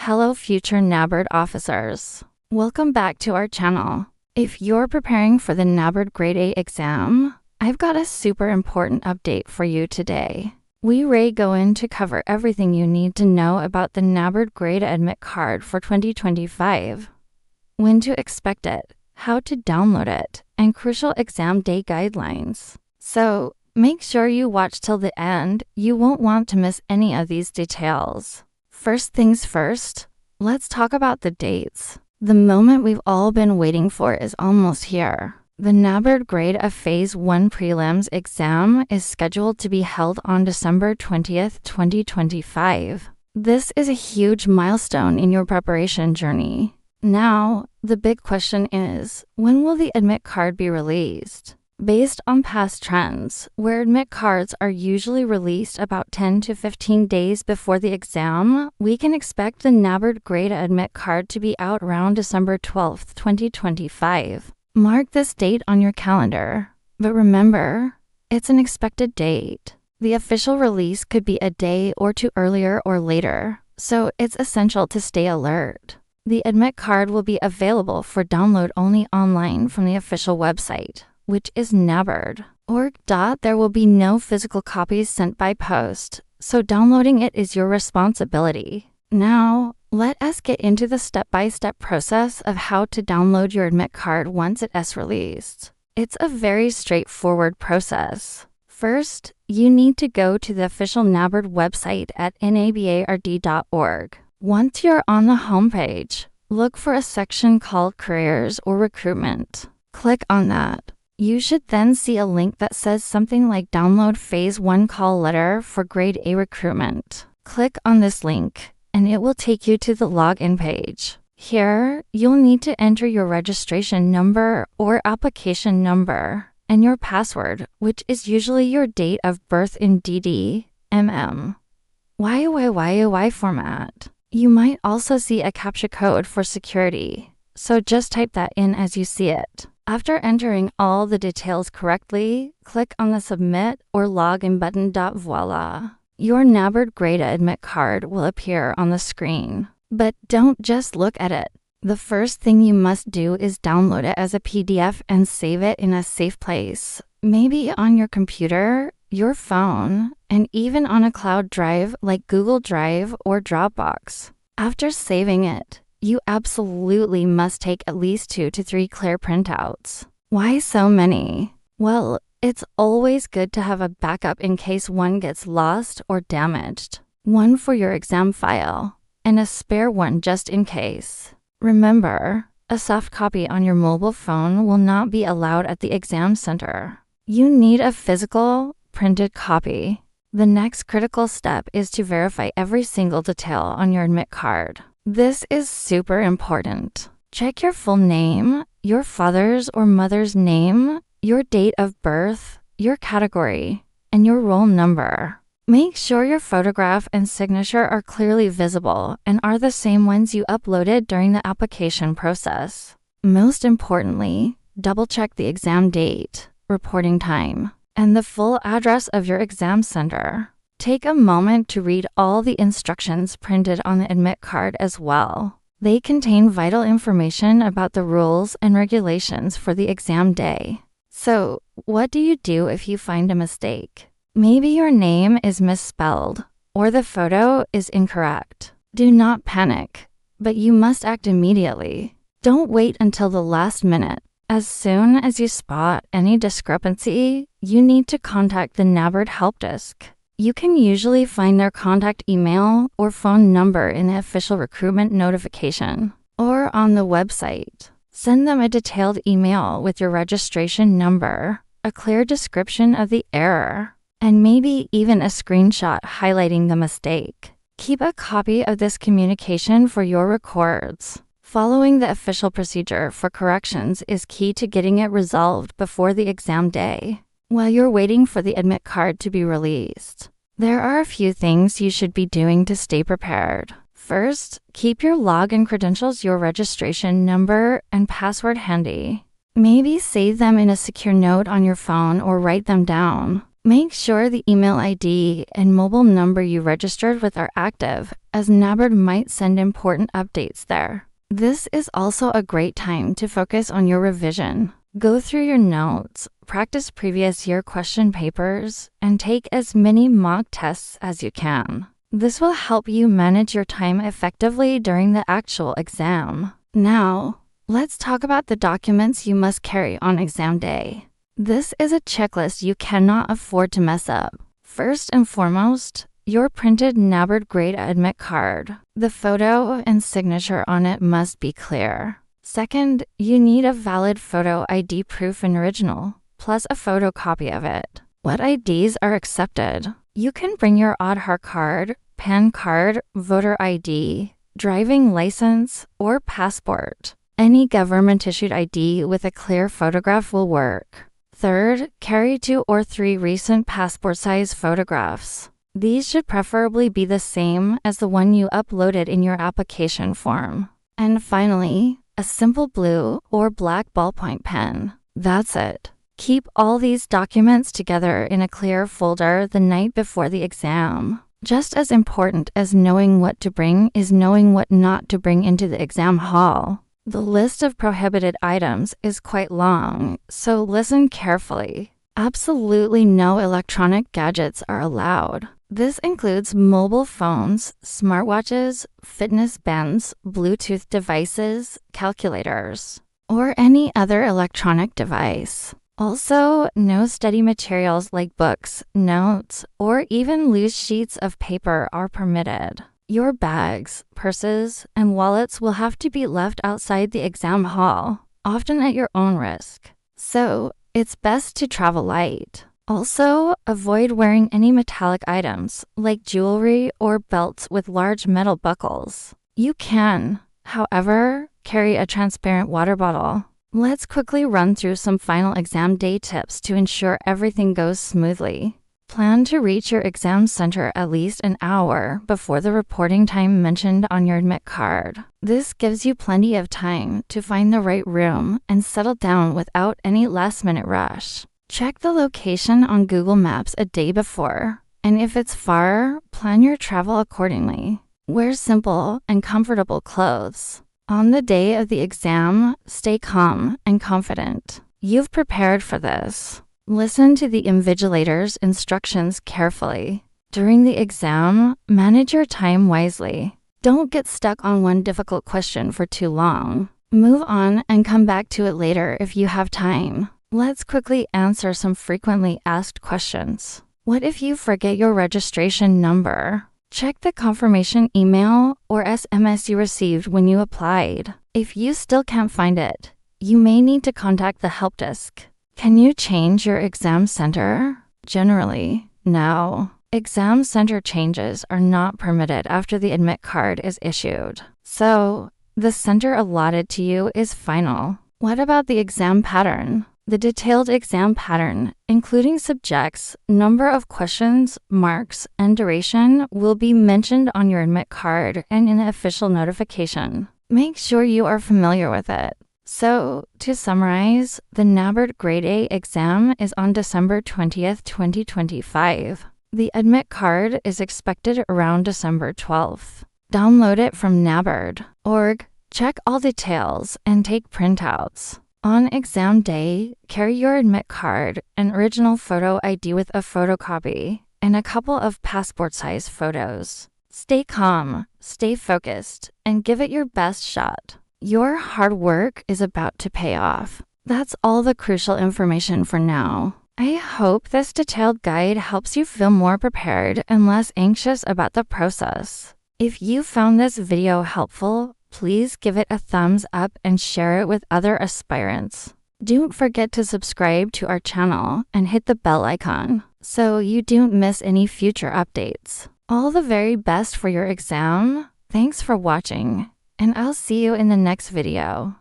Hello future NABARD officers. Welcome back to our channel. If you're preparing for the NABARD Grade A exam, I've got a super important update for you today. We go in to cover everything you need to know about the NABARD Grade Admit Card for 2025. When to expect it, how to download it, and crucial exam day guidelines. So, make sure you watch till the end, you won't want to miss any of these details. First things first, let's talk about the dates. The moment we've all been waiting for is almost here. The NABARD Grade A Phase 1 Prelims exam is scheduled to be held on December 20th, 2025. This is a huge milestone in your preparation journey. Now, the big question is, when will the admit card be released? Based on past trends, where admit cards are usually released about 10 to 15 days before the exam, we can expect the NABARD Grade Admit Card to be out around December 12th, 2025. Mark this date on your calendar. But remember, it's an expected date. The official release could be a day or two earlier or later, so it's essential to stay alert. The admit card will be available for download only online from the official website, which is NABARD.org. There will be no physical copies sent by post, so downloading it is your responsibility. Now, let us get into the step-by-step process of how to download your admit card once it is released. It's a very straightforward process. First, you need to go to the official NABARD website at NABARD.org. Once you're on the homepage, look for a section called Careers or Recruitment. Click on that. You should then see a link that says something like Download Phase 1 Call Letter for Grade A Recruitment. Click on this link, and it will take you to the login page. Here, you'll need to enter your registration number or application number, and your password, which is usually your date of birth in YYY format. You might also see a CAPTCHA code for security, so just type that in as you see it. After entering all the details correctly, click on the Submit or Login button. Voila! Your NABARD Grade Admit Card will appear on the screen. But don't just look at it. The first thing you must do is download it as a PDF and save it in a safe place. Maybe on your computer, your phone, and even on a cloud drive like Google Drive or Dropbox. After saving it, you absolutely must take at least 2 to 3 clear printouts. Why so many? Well, it's always good to have a backup in case one gets lost or damaged. One for your exam file, and a spare one just in case. Remember, a soft copy on your mobile phone will not be allowed at the exam center. You need a physical, printed copy. The next critical step is to verify every single detail on your admit card. This is super important. Check your full name, your father's or mother's name, your date of birth, your category, and your roll number. Make sure your photograph and signature are clearly visible and are the same ones you uploaded during the application process. Most importantly, double-check the exam date, reporting time, and the full address of your exam center. Take a moment to read all the instructions printed on the admit card as well. They contain vital information about the rules and regulations for the exam day. So, what do you do if you find a mistake? Maybe your name is misspelled, or the photo is incorrect. Do not panic, but you must act immediately. Don't wait until the last minute. As soon as you spot any discrepancy, you need to contact the NABARD Help Desk. You can usually find their contact email or phone number in the official recruitment notification or on the website. Send them a detailed email with your registration number, a clear description of the error, and maybe even a screenshot highlighting the mistake. Keep a copy of this communication for your records. Following the official procedure for corrections is key to getting it resolved before the exam day. While you're waiting for the admit card to be released, there are a few things you should be doing to stay prepared. First, keep your login credentials, your registration number, and password handy. Maybe save them in a secure note on your phone or write them down. Make sure the email ID and mobile number you registered with are active, as NABARD might send important updates there. This is also a great time to focus on your revision. Go through your notes, practice previous year question papers, and take as many mock tests as you can. This will help you manage your time effectively during the actual exam. Now, let's talk about the documents you must carry on exam day. This is a checklist you cannot afford to mess up. First and foremost, your printed NABARD grade admit card. The photo and signature on it must be clear. Second, you need a valid photo ID proof and original, plus a photocopy of it. What IDs are accepted? You can bring your Aadhaar card, PAN card, voter ID, driving license, or passport. Any government-issued ID with a clear photograph will work. Third, carry 2 or 3 recent passport-size photographs. These should preferably be the same as the one you uploaded in your application form. And finally, a simple blue or black ballpoint pen. That's it. Keep all these documents together in a clear folder the night before the exam. Just as important as knowing what to bring is knowing what not to bring into the exam hall. The list of prohibited items is quite long, so listen carefully. Absolutely no electronic gadgets are allowed. This includes mobile phones, smartwatches, fitness bands, Bluetooth devices, calculators, or any other electronic device. Also, no study materials like books, notes, or even loose sheets of paper are permitted. Your bags, purses, and wallets will have to be left outside the exam hall, often at your own risk. So, it's best to travel light. Also, avoid wearing any metallic items, like jewelry or belts with large metal buckles. You can, however, carry a transparent water bottle. Let's quickly run through some final exam day tips to ensure everything goes smoothly. Plan to reach your exam center at least an hour before the reporting time mentioned on your admit card. This gives you plenty of time to find the right room and settle down without any last-minute rush. Check the location on Google Maps a day before, and if it's far, plan your travel accordingly. Wear simple and comfortable clothes. On the day of the exam, stay calm and confident. You've prepared for this. Listen to the invigilator's instructions carefully. During the exam, manage your time wisely. Don't get stuck on one difficult question for too long. Move on and come back to it later if you have time. Let's quickly answer some frequently asked questions. What if you forget your registration number? Check the confirmation email or SMS you received when you applied. If you still can't find it, you may need to contact the help desk. Can you change your exam center? Generally, no. Exam center changes are not permitted after the admit card is issued. So, the center allotted to you is final. What about the exam pattern? The detailed exam pattern, including subjects, number of questions, marks, and duration, will be mentioned on your admit card and in the official notification. Make sure you are familiar with it. So, to summarize, the NABARD Grade A exam is on December 20th, 2025. The admit card is expected around December 12th. Download it from NABARD.org, check all details, and take printouts. On exam day, carry your admit card, an original photo ID with a photocopy, and a couple of passport-size photos. Stay calm, stay focused, and give it your best shot. Your hard work is about to pay off. That's all the crucial information for now. I hope this detailed guide helps you feel more prepared and less anxious about the process. If you found this video helpful, please give it a thumbs up and share it with other aspirants. Don't forget to subscribe to our channel and hit the bell icon so you don't miss any future updates. All the very best for your exam. Thanks for watching, and I'll see you in the next video.